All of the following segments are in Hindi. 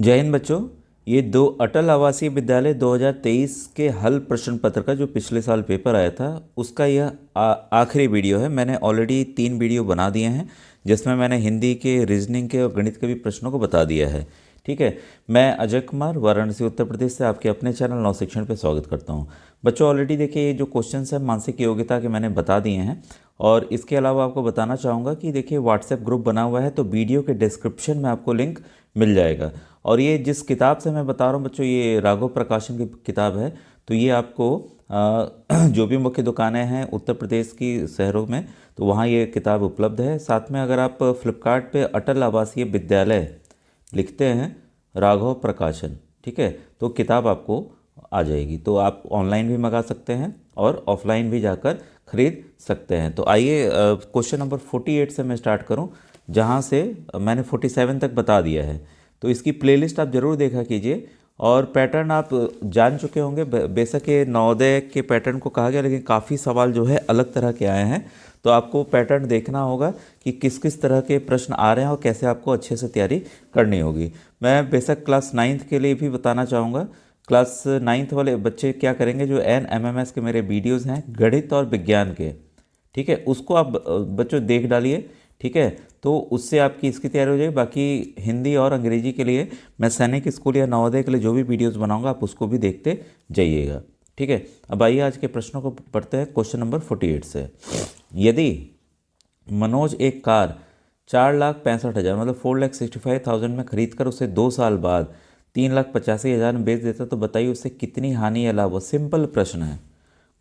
जय हिंद बच्चों। ये दो अटल आवासीय विद्यालय 2023 के हल प्रश्न पत्र का जो पिछले साल पेपर आया था उसका यह आखिरी वीडियो है। मैंने ऑलरेडी 3 वीडियो बना दिए हैं जिसमें मैंने हिंदी के, रीजनिंग के और गणित के भी प्रश्नों को बता दिया है। ठीक है, मैं अजय कुमार वाराणसी उत्तर प्रदेश से आपके अपने चैनल नव शिक्षण पे स्वागत करता हूँ। बच्चों ऑलरेडी देखिए ये जो क्वेश्चंस हैं मानसिक योग्यता के मैंने बता दिए हैं और इसके अलावा आपको बताना चाहूँगा कि देखिए व्हाट्सएप ग्रुप बना हुआ है तो वीडियो के डिस्क्रिप्शन में आपको लिंक मिल जाएगा। और ये जिस किताब से मैं बता रहा हूँ बच्चों, ये राघव प्रकाशन की किताब है। तो ये आपको जो भी मुख्य दुकानें हैं उत्तर प्रदेश की शहरों में तो वहाँ ये किताब उपलब्ध है। साथ में अगर आप फ्लिपकार्ट पे अटल आवासीय विद्यालय लिखते हैं राघव प्रकाशन, ठीक है, तो किताब आपको आ जाएगी। तो आप ऑनलाइन भी मंगा सकते हैं और ऑफलाइन भी जाकर खरीद सकते हैं। तो आइए क्वेश्चन नंबर 48 से मैं स्टार्ट करूं, जहां से मैंने 47 तक बता दिया है। तो इसकी प्लेलिस्ट आप ज़रूर देखा कीजिए और पैटर्न आप जान चुके होंगे। बेशक ये नवोदय के पैटर्न को कहा गया, लेकिन काफ़ी सवाल जो है अलग तरह के आए हैं। तो आपको पैटर्न देखना होगा कि किस किस तरह के प्रश्न आ रहे हैं और कैसे आपको अच्छे से तैयारी करनी होगी। मैं बेशक क्लास 9th के लिए भी बताना चाहूँगा। क्लास 9th वाले बच्चे क्या करेंगे, जो NMMS के मेरे वीडियोज़ हैं गणित और विज्ञान के, ठीक है, उसको आप बच्चों देख डालिए। ठीक है, तो उससे आपकी इसकी तैयारी हो जाएगी। बाकी हिंदी और अंग्रेजी के लिए मैं सैनिक स्कूल या नवोदय के लिए जो भी वीडियोस बनाऊंगा आप उसको भी देखते जाइएगा। ठीक है, अब आइए आज के प्रश्नों को पढ़ते हैं। क्वेश्चन नंबर 48 से, यदि मनोज एक कार 4,65,000 मतलब 4,65,000 में खरीद कर उसे 2 साल बाद 3,85,000 में बेच देता तो बताइए उससे कितनी हानि या लाभ हो। सिंपल प्रश्न है,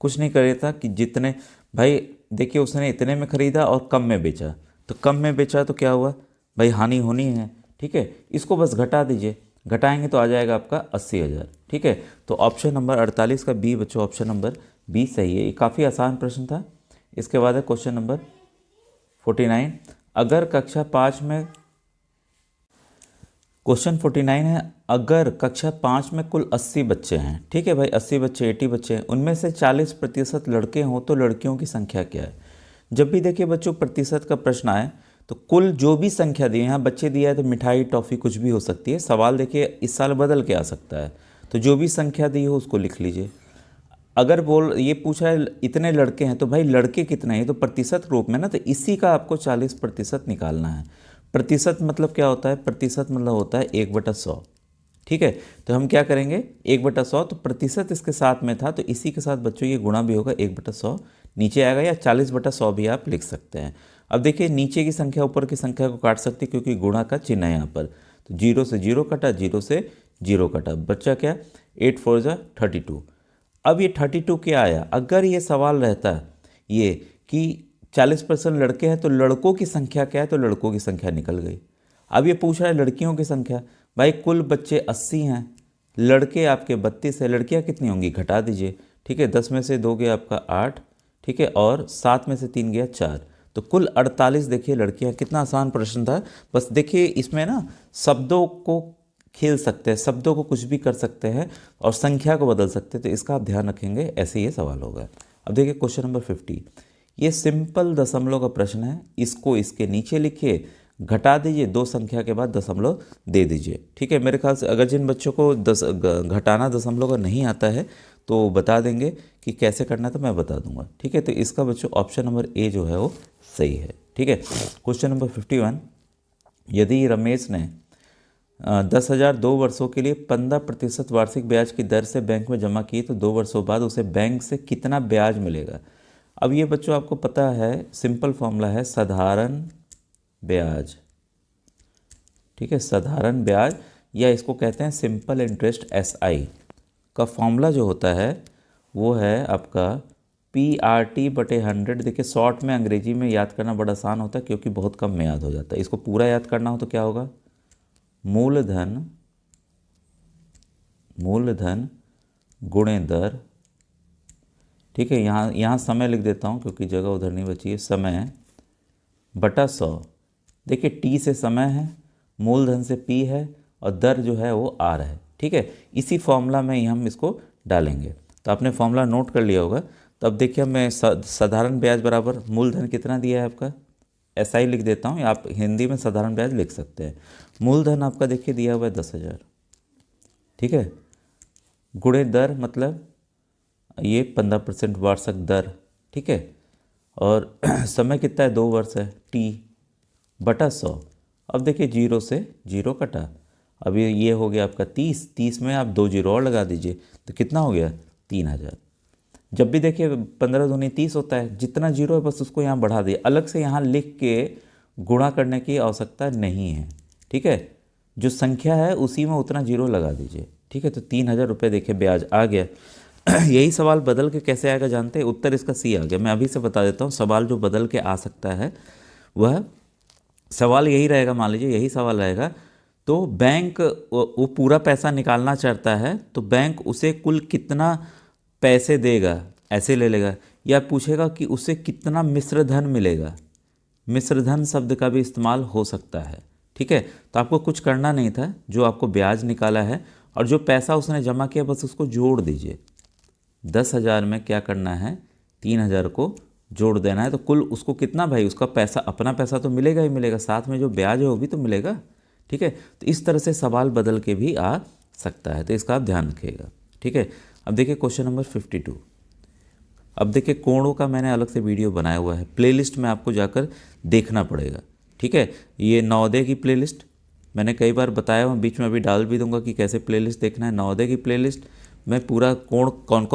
कुछ नहीं कर था कि जितने, भाई देखिए उसने इतने में खरीदा और कम में बेचा, तो कम में बेचा तो क्या हुआ भाई, हानि होनी है। ठीक है, इसको बस घटा दीजिए, घटाएंगे तो आ जाएगा आपका 80,000। ठीक है, तो ऑप्शन नंबर 48 का बी बच्चों, ऑप्शन नंबर बी सही है। ये काफ़ी आसान प्रश्न था। इसके बाद है क्वेश्चन नंबर 49। अगर कक्षा 5 में, क्वेश्चन 49 है, अगर कक्षा 5 में कुल 80 बच्चे हैं, ठीक है भाई 80 बच्चे 80 बच्चे हैं, उनमें से 40% लड़के हों तो लड़कियों की संख्या क्या है। जब भी देखिए बच्चों प्रतिशत का प्रश्न आए तो कुल जो भी संख्या दी है, यहाँ बच्चे दिया है तो मिठाई टॉफ़ी कुछ भी हो सकती है। सवाल देखिए इस साल बदल के आ सकता है, तो जो भी संख्या दी हो उसको लिख लीजिए। अगर बोल ये पूछा है इतने लड़के हैं तो भाई लड़के कितने हैं, तो प्रतिशत रूप में ना, तो इसी का आपको 40% निकालना है। प्रतिशत मतलब क्या होता है, प्रतिशत मतलब होता है 1/100। ठीक है, तो हम क्या करेंगे 1/100, तो प्रतिशत इसके साथ में था तो इसी के साथ बच्चों ये गुणा भी होगा 1/100 नीचे आएगा, या 40/100 भी आप लिख सकते हैं। अब देखिए नीचे की संख्या ऊपर की संख्या को काट सकती है क्योंकि गुणा का चिन्ह है यहाँ पर। तो 0 से 0 कटा, 0 से 0 कटा, बच्चा क्या 8 4 जा 32। अब ये 32 क्या आया, अगर ये सवाल रहता ये कि 40% लड़के हैं तो लड़कों की संख्या क्या है, तो लड़कों की संख्या निकल गई। अब ये पूछ रहा है लड़कियों की संख्या, भाई कुल बच्चे 80 हैं, लड़के आपके 32 है, लड़कियां कितनी होंगी घटा दीजिए। ठीक है, 10 में से 2 गया आपका 8, ठीक है, और 7 में से 3 गया 4, तो कुल 48 देखिए लड़कियां। कितना आसान प्रश्न था। बस देखिए इसमें ना शब्दों को खेल सकते हैं, शब्दों को कुछ भी कर सकते हैं और संख्या को बदल सकते हैं, तो इसका आप ध्यान रखेंगे, ऐसे ये सवाल होगा। अब देखिए क्वेश्चन नंबर 50, ये सिंपल दशमलव का प्रश्न है, इसको इसके नीचे लिखिए, घटा दीजिए, 2 संख्या के बाद दशमलव दे दीजिए। ठीक है, मेरे ख्याल से अगर जिन बच्चों को घटाना दशमलव का नहीं आता है तो बता देंगे कि कैसे करना है, तो मैं बता दूंगा। ठीक है, तो इसका बच्चों ऑप्शन नंबर ए जो है वो सही है। ठीक है, क्वेश्चन नंबर 51, यदि रमेश ने 10,000 2 वर्षों के लिए 15% वार्षिक ब्याज की दर से बैंक में जमा की तो 2 वर्षों बाद उसे बैंक से कितना ब्याज मिलेगा। अब ये बच्चों आपको पता है सिंपल फॉर्मूला है साधारण ब्याज। ठीक है, साधारण ब्याज या इसको कहते हैं सिंपल इंटरेस्ट SI का फॉर्मूला जो होता है वो है आपका PRT/100। देखिए शॉर्ट में अंग्रेजी में याद करना बड़ा आसान होता है क्योंकि बहुत कम में याद हो जाता है। इसको पूरा याद करना हो तो क्या होगा, मूलधन गुणे दर। ठीक है, यहाँ समय लिख देता हूँ क्योंकि जगह उधर नहीं बची है, समय बटा 100। देखिए T से समय है, मूलधन से P है और दर जो है वो R है। ठीक है, इसी फॉर्मूला में ही हम इसको डालेंगे। तो आपने फॉर्मूला नोट कर लिया होगा। तो अब देखिए मैं साधारण ब्याज बराबर मूलधन कितना दिया है आपका SI लिख देता हूँ, या आप हिंदी में साधारण ब्याज लिख सकते हैं। मूलधन आपका देखिए दिया हुआ है 10,000, ठीक है, गुणे दर मतलब ये 15% वार्षिक दर, ठीक है, और समय कितना है 2 वर्ष है, टी बटा 100। अब देखिए जीरो से जीरो कटा, अब ये हो गया आपका 30, 30 में आप 2 जीरो और लगा दीजिए तो कितना हो गया 3,000। जब भी देखिए 15 दूनी 30 होता है, जितना जीरो है बस उसको यहाँ बढ़ा दिए, अलग से यहाँ लिख के गुणा करने की आवश्यकता नहीं है, ठीक है, जो संख्या है उसी में उतना जीरो लगा दीजिए, ठीक है। तो 3,000 रुपये देखिए ब्याज आ गया। यही सवाल बदल के कैसे आएगा जानते हैं, उत्तर इसका सी आ गया। मैं अभी से बता देता हूँ सवाल जो बदल के आ सकता है वह सवाल यही रहेगा, मान लीजिए यही सवाल रहेगा, तो बैंक वो पूरा पैसा निकालना चाहता है तो बैंक उसे कुल कितना पैसे देगा ऐसे ले लेगा, या पूछेगा कि उसे कितना मिश्र धन मिलेगा। मिश्र धन शब्द का भी इस्तेमाल हो सकता है, ठीक है। तो आपको कुछ करना नहीं था, जो आपको ब्याज निकाला है और जो पैसा उसने जमा किया बस उसको जोड़ दीजिए। 10,000 में क्या करना है, 3,000 को जोड़ देना है, तो कुल उसको कितना भाई, उसका पैसा अपना पैसा तो मिलेगा ही मिलेगा, साथ में जो ब्याज है वो भी तो मिलेगा, ठीक है। तो इस तरह से सवाल बदल के भी आ सकता है, तो इसका आप ध्यान रखिएगा, ठीक है। अब देखिए क्वेश्चन नंबर 52। अब देखिए कोणों का मैंने अलग से वीडियो बनाया हुआ है, प्लेलिस्ट में आपको जाकर देखना पड़ेगा, ठीक है। ये नवोदय की प्लेलिस्ट मैंने कई बार बताया हूँ, बीच में अभी डाल भी दूंगा कि कैसे प्लेलिस्ट देखना है। नवोदय की प्लेलिस्ट में पूरा कोण कौन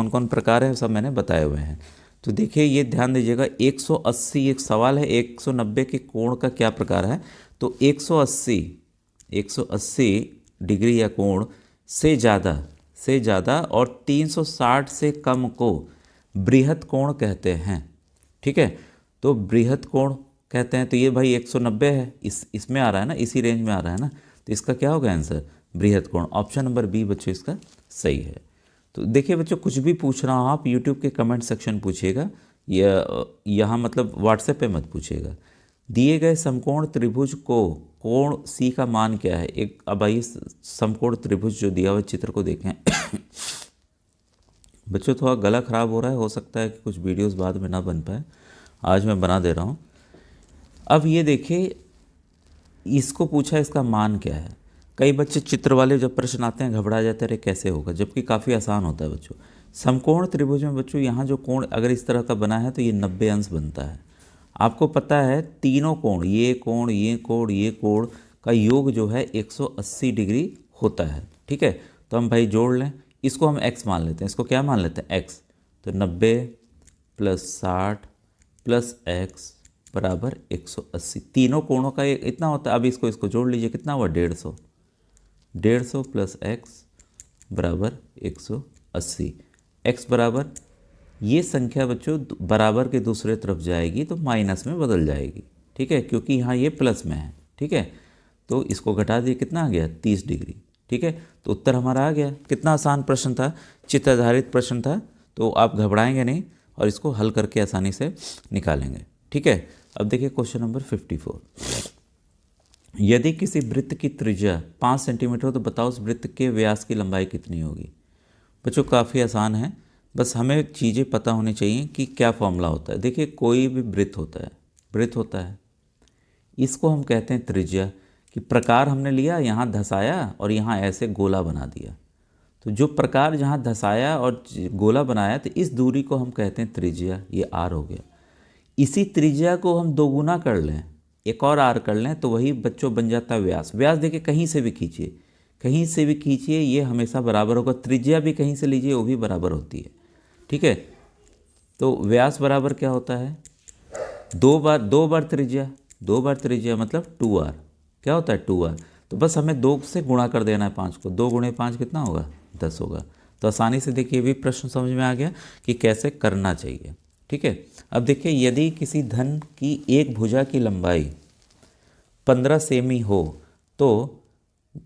कौन प्रकार है सब मैंने बताए हुए हैं। तो देखिए ये ध्यान दीजिएगा, 180 एक सवाल है, 190 के कोण का क्या प्रकार है। तो 180 डिग्री या कोण से ज़्यादा और 360 से कम को बृहत कोण कहते हैं, ठीक है। तो बृहत कोण कहते हैं, तो ये भाई 190 है, इसमें आ रहा है ना, इसी रेंज में आ रहा है ना, तो इसका क्या होगा आंसर, बृहत कोण। ऑप्शन नंबर बी बच्चों इसका सही है। तो देखिए बच्चों कुछ भी पूछ रहा हूँ आप यूट्यूब के कमेंट सेक्शन पूछिएगा, या यहाँ मतलब व्हाट्सएप पे मत पूछिएगा। दिए गए समकोण त्रिभुज को कोण सी का मान क्या है। एक अब आइए समकोण त्रिभुज जो दिया हुआ चित्र को देखें। बच्चों थोड़ा गला ख़राब हो रहा है, हो सकता है कि कुछ वीडियोस बाद में ना बन पाए, आज मैं बना दे रहा हूँ। अब ये देखिए इसको पूछा इसका मान क्या है। कई बच्चे चित्र वाले जब प्रश्न आते हैं घबरा जाते हैं, अरे कैसे होगा, जबकि काफ़ी आसान होता है बच्चों। समकोण त्रिभुज में बच्चों यहाँ जो कोण अगर इस तरह का बना है तो ये 90 अंश बनता है। आपको पता है तीनों कोण, ये कोण ये कोण ये कोण का योग जो है 180 डिग्री होता है, ठीक है। तो हम भाई जोड़ लें, इसको हम x मान लेते हैं, इसको क्या मान लेते हैं x। तो 90 + 60 + x बराबर 180, तीनों कोणों का इतना होता है। अब इसको जोड़ लीजिए, कितना हुआ 150, 150 + x बराबर 180। x बराबर ये संख्या बच्चों बराबर के दूसरे तरफ जाएगी तो माइनस में बदल जाएगी, ठीक है, क्योंकि यहाँ ये प्लस में है, ठीक है। तो इसको घटा दिए, कितना आ गया 30 डिग्री, ठीक है। तो उत्तर हमारा आ गया। कितना आसान प्रश्न था, चित्र आधारित प्रश्न था, तो आप घबराएंगे नहीं और इसको हल करके आसानी से निकालेंगे, ठीक है। अब देखिए क्वेश्चन नंबर 54। यदि किसी वृत्त की त्रिज्या 5 सेंटीमीटर हो तो बताओ उस वृत्त के व्यास की लंबाई कितनी होगी। बच्चों काफ़ी आसान है, बस हमें चीज़ें पता होनी चाहिए कि क्या फॉर्मूला होता है। देखिए कोई भी वृत्त होता है, इसको हम कहते हैं त्रिज्या। कि प्रकार हमने लिया, यहाँ धसाया और यहाँ ऐसे गोला बना दिया, तो जो प्रकार जहाँ धसाया और गोला बनाया तो इस दूरी को हम कहते हैं त्रिज्या, ये आर हो गया। इसी त्रिज्या को हम दोगुना कर लें, एक और आर कर लें, तो वही बच्चों बन जाता है व्यास। व्यास देखिए कहीं से भी खींचिए, ये हमेशा बराबर होगा। त्रिज्या भी कहीं से लीजिए वो भी बराबर होती है, ठीक है। तो व्यास बराबर क्या होता है, दो बार त्रिज्या मतलब 2r, क्या होता है 2r। तो बस हमें 2 से गुणा कर देना है 5 को, 2 × 5 कितना होगा 10 होगा। तो आसानी से देखिए भी प्रश्न समझ में आ गया कि कैसे करना चाहिए, ठीक है। अब देखिए यदि किसी धन की एक भुजा की लंबाई 15 सेमी हो तो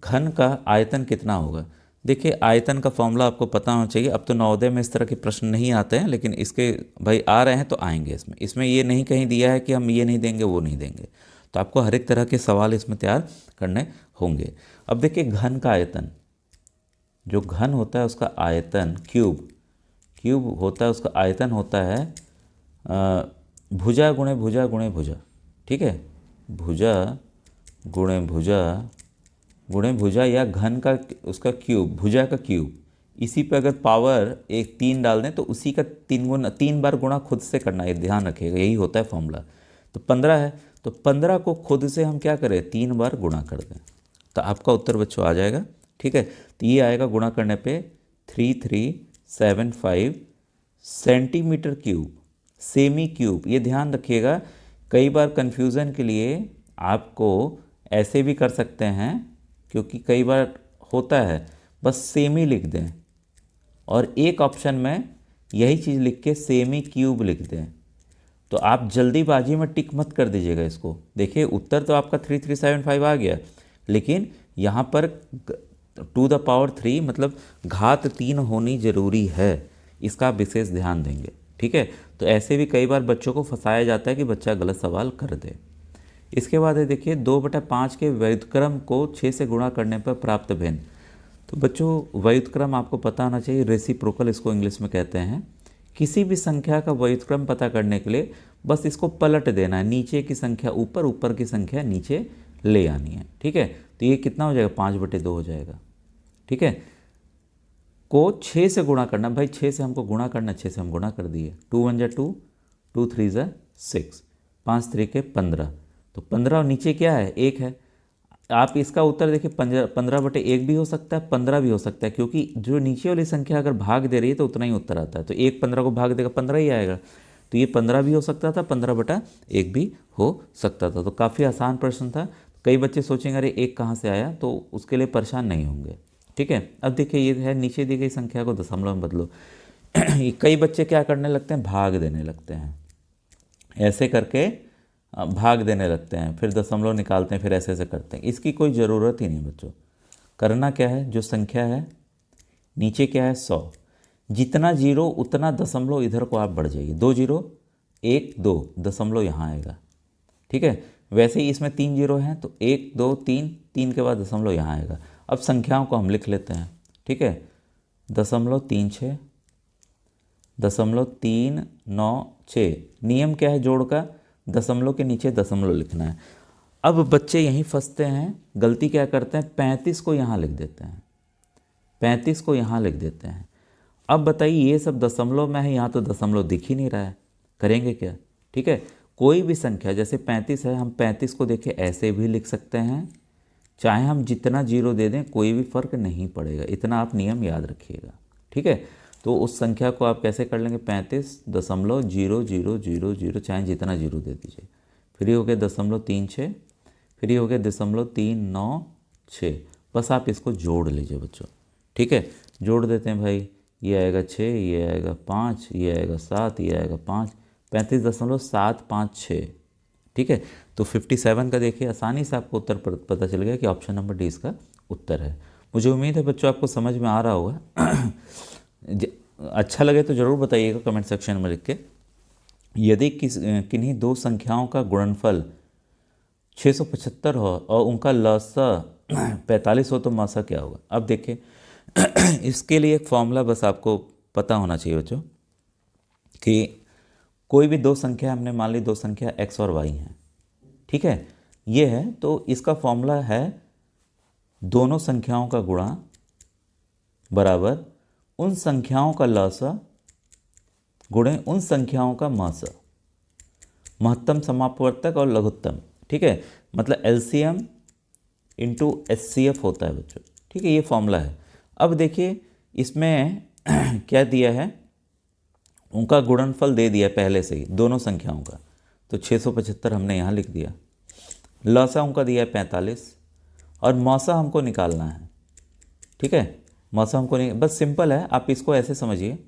घन का आयतन कितना होगा। देखिए आयतन का फॉर्मूला आपको पता होना चाहिए। अब तो नवोदय में इस तरह के प्रश्न नहीं आते हैं, लेकिन इसके भाई आ रहे हैं तो आएंगे। इसमें ये नहीं कहीं दिया है कि हम ये नहीं देंगे वो नहीं देंगे, तो आपको हर एक तरह के सवाल इसमें तैयार करने होंगे। अब देखिए घन का आयतन, जो घन होता है उसका आयतन क्यूब होता है, उसका आयतन होता है भुजा गुणे भुजा गुणे भुजा, ठीक है। भुजा गुणे भुजा या घन का उसका क्यूब, भुजा का क्यूब, इसी पे अगर पावर एक 3 डाल दें तो उसी का 3 बार गुणा खुद से करना है, ध्यान रखिएगा, यही होता है फॉर्मूला। तो 15 है तो 15 को खुद से हम क्या करें, 3 बार गुणा कर दें, तो आपका उत्तर बच्चों आ जाएगा। ठीक है, तो ये आएगा गुणा करने पे 3375 सेंटीमीटर क्यूब, सेमी क्यूब। ये ध्यान रखिएगा, कई बार कन्फ्यूज़न के लिए आपको ऐसे भी कर सकते हैं, क्योंकि कई बार होता है, बस सेमी लिख दें और एक ऑप्शन में यही चीज़ लिख के सेमी क्यूब लिख दें, तो आप जल्दीबाजी में टिक मत कर दीजिएगा इसको। देखिए उत्तर तो आपका 3375 आ गया, लेकिन यहाँ पर टू द पावर 3 मतलब घात 3 होनी जरूरी है, इसका आप विशेष ध्यान देंगे। ठीक है, तो ऐसे भी कई बार बच्चों को फंसाया जाता है कि बच्चा गलत सवाल कर दे। इसके बाद है देखिए 2/5 के व्युत्क्रम को 6 से गुणा करने पर प्राप्त भिन्न। तो बच्चों व्युत्क्रम आपको पता होना चाहिए, रेसिप्रोकल इसको इंग्लिश में कहते हैं। किसी भी संख्या का व्युत्क्रम पता करने के लिए बस इसको पलट देना है, नीचे की संख्या ऊपर, ऊपर की संख्या नीचे ले आनी है। ठीक है, तो ये कितना हो जाएगा, 5/2 हो जाएगा। ठीक है, को 6 से गुणा करना, भाई 6 से हमको गुणा करना, 6 से हम गुणा कर दिए, 2 1 2, 2 3 6, 5 3 15, तो 15 और नीचे क्या है, 1 है। आप इसका उत्तर देखिए 15/1 भी हो सकता है, 15 भी हो सकता है, क्योंकि जो नीचे वाली संख्या अगर भाग दे रही है तो उतना ही उत्तर आता है, तो 1 15 को भाग देगा 15 ही आएगा, तो ये 15 भी हो सकता था, 15/1 भी हो सकता था। तो काफ़ी आसान प्रश्न था। कई बच्चे सोचेंगे अरे 1 कहाँ से आया, तो उसके लिए परेशान नहीं होंगे। ठीक है, अब देखिए ये है, नीचे दी गई संख्या को दशमलव में बदलो। कई बच्चे क्या करने लगते हैं, भाग देने लगते हैं, ऐसे करके भाग देने लगते हैं, फिर दशमलव निकालते हैं, फिर ऐसे ऐसे करते हैं। इसकी कोई ज़रूरत ही नहीं बच्चों। करना क्या है, जो संख्या है नीचे क्या है 100, जितना जीरो उतना दशमलव इधर को आप बढ़ जाइए, 2 0 1 2 दशमलव यहाँ आएगा। ठीक है, वैसे ही इसमें 3 जीरो हैं तो 1 2 3, 3 के बाद दशमलव यहाँ आएगा। अब संख्याओं को हम लिख लेते हैं। ठीक है, 0.36, 0.396। नियम क्या है जोड़ का, दशमलव के नीचे दशमलव लिखना है। अब बच्चे यहीं फंसते हैं, गलती क्या करते हैं, 35 को यहाँ लिख देते हैं, 35 को यहाँ लिख देते हैं। अब बताइए ये सब दशमलव में है, यहाँ तो दशमलव दिख ही नहीं रहा है, करेंगे क्या। ठीक है, कोई भी संख्या जैसे 35 है, हम 35 को देखिए ऐसे भी लिख सकते हैं, चाहे हम जितना जीरो दे दें कोई भी फ़र्क नहीं पड़ेगा, इतना आप नियम याद रखिएगा। ठीक है, तो उस संख्या को आप कैसे कर लेंगे, 35.0000, चाहे जितना जीरो दे दीजिए, फिर ये हो गया 0.36, फिर ये हो गया 0.396। बस आप इसको जोड़ लीजिए बच्चों। ठीक है, जोड़ देते हैं भाई, ये आएगा 6, ये आएगा 5, ये आएगा 7, ये आएगा 5, 35.756। ठीक है, तो 57 का देखिए आसानी से आपको उत्तर पता चल गया कि ऑप्शन नंबर डी इसका उत्तर है। मुझे उम्मीद है बच्चों आपको समझ में आ रहा होगा। अच्छा लगे तो ज़रूर बताइएगा कमेंट सेक्शन में लिख के। यदि किन्हीं दो संख्याओं का गुणनफल 675 हो और उनका लसा 45 हो तो मासा क्या होगा। अब देखिए इसके लिए एक फॉर्मूला बस आपको पता होना चाहिए बच्चों कि कोई भी दो संख्या, हमने मान ली दो संख्या x और y हैं। ठीक है, ये है, तो इसका फॉर्मूला है दोनों संख्याओं का गुणा बराबर उन संख्याओं का लसा गुणे उन संख्याओं का मासा, महत्तम समापवर्तक और लघुत्तम। ठीक है, मतलब LCM इंटू HCF होता है बच्चों। ठीक है, ये फॉर्मूला है। अब देखिए इसमें क्या दिया है, उनका गुणनफल दे दिया पहले से ही दोनों संख्याओं का, तो 675 हमने यहाँ लिख दिया, लसा उनका दिया है 45 और मौसा हमको निकालना है। ठीक है, मौसा हमको नहीं, बस सिंपल है, आप इसको ऐसे समझिए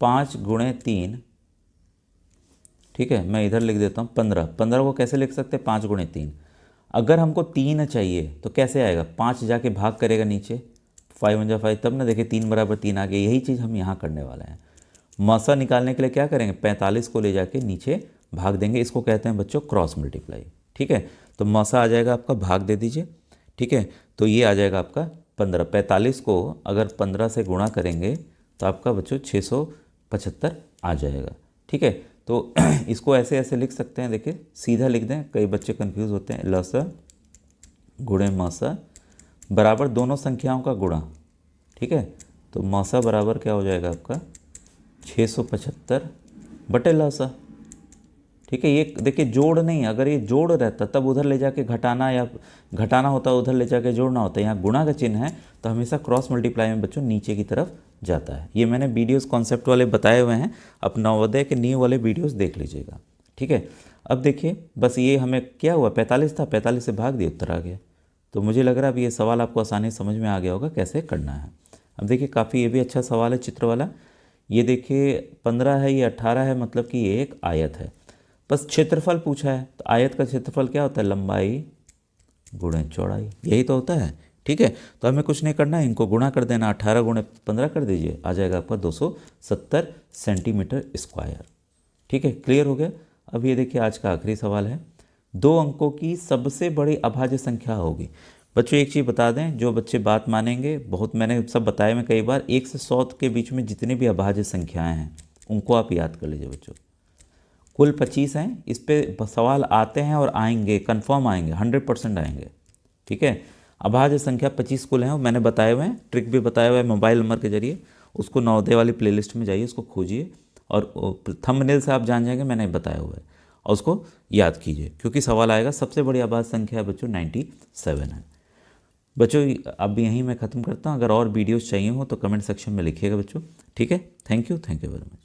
5 गुणे 3। ठीक है, मैं इधर लिख देता हूँ 15। 15 को कैसे लिख सकते हैं, 5 गुणे 3। अगर हमको 3 चाहिए तो कैसे आएगा, 5 जाके भाग करेगा नीचे, 5 1 5, तब ना देखिए 3 बराबर 3 आ गया। यही चीज़ हम यहाँ करने वाले हैं। मौसा निकालने के लिए क्या करेंगे, 45 को ले जाके नीचे भाग देंगे, इसको कहते हैं बच्चों क्रॉस मल्टीप्लाई। ठीक है, तो मौसा आ जाएगा आपका, भाग दे दीजिए। ठीक है, तो ये आ जाएगा आपका 15। 45 को अगर 15 से गुणा करेंगे तो आपका बच्चों 675 आ जाएगा। ठीक है, तो इसको ऐसे ऐसे लिख सकते हैं, देखिए सीधा लिख दें, कई बच्चे कंफ्यूज होते हैं, लसा गुणे मौसा बराबर दोनों संख्याओं का गुणा। ठीक है, तो मौसा बराबर क्या हो जाएगा आपका 675 बटे लौसा। ठीक है, ये देखिए जोड़ नहीं, अगर ये जोड़ रहता तब उधर ले जाके घटाना या घटाना होता, उधर ले जाके जोड़ना होता। यहाँ गुणा का चिन्ह है तो हमेशा क्रॉस मल्टीप्लाई में बच्चों नीचे की तरफ जाता है। ये मैंने वीडियोस कॉन्सेप्ट वाले बताए हुए हैं, अब नवोदय के न्यू वाले वीडियोस देख लीजिएगा। ठीक है, अब देखिए बस ये हमें क्या हुआ 45 था, 45 से भाग दिया उत्तर आ गया। तो मुझे लग रहा है अब ये सवाल आपको आसानी से समझ में आ गया होगा कैसे करना है। अब देखिए काफ़ी ये भी अच्छा सवाल है चित्र वाला। ये देखिए 15 है, ये 18 है, मतलब कि ये एक आयत है। बस क्षेत्रफल पूछा है, तो आयत का क्षेत्रफल क्या होता है, लंबाई गुणे चौड़ाई, यही तो होता है। ठीक है, तो हमें कुछ नहीं करना है, इनको गुणा कर देना, 18 गुणे 15 कर दीजिए, आ जाएगा आपका 270 सेंटीमीटर स्क्वायर। ठीक है, क्लियर हो गया। अब ये देखिए आज का आखिरी सवाल है, 2 अंकों की सबसे बड़ी अभाज्य संख्या होगी। बच्चों एक चीज़ बता दें, जो बच्चे बात मानेंगे, बहुत मैंने सब बताया मैं कई बार, 1 से 100 के बीच में जितनी भी अभाज्य संख्याएं हैं उनको आप याद कर लीजिए बच्चों। कुल 25 हैं, इस पे सवाल आते हैं और आएंगे, कंफर्म आएंगे, 100% आएंगे। ठीक है, अभाज्य संख्या 25 कुल हैं, और मैंने बताए हुए हैं, ट्रिक भी बताया हुआ है मोबाइल नंबर के जरिए। उसको नवोदय वाली प्लेलिस्ट में जाइए, उसको खोजिए और थंबनेल से आप जान जाएंगे मैंने बताया हुआ है, और उसको याद कीजिए क्योंकि सवाल आएगा। सबसे बड़ी अभाज्य संख्या है बच्चों 97 है। बच्चों अब यहीं मैं ख़त्म करता हूँ, अगर और वीडियोस चाहिए हो तो कमेंट सेक्शन में लिखिएगा बच्चों। ठीक है, थैंक यू वेरी मच।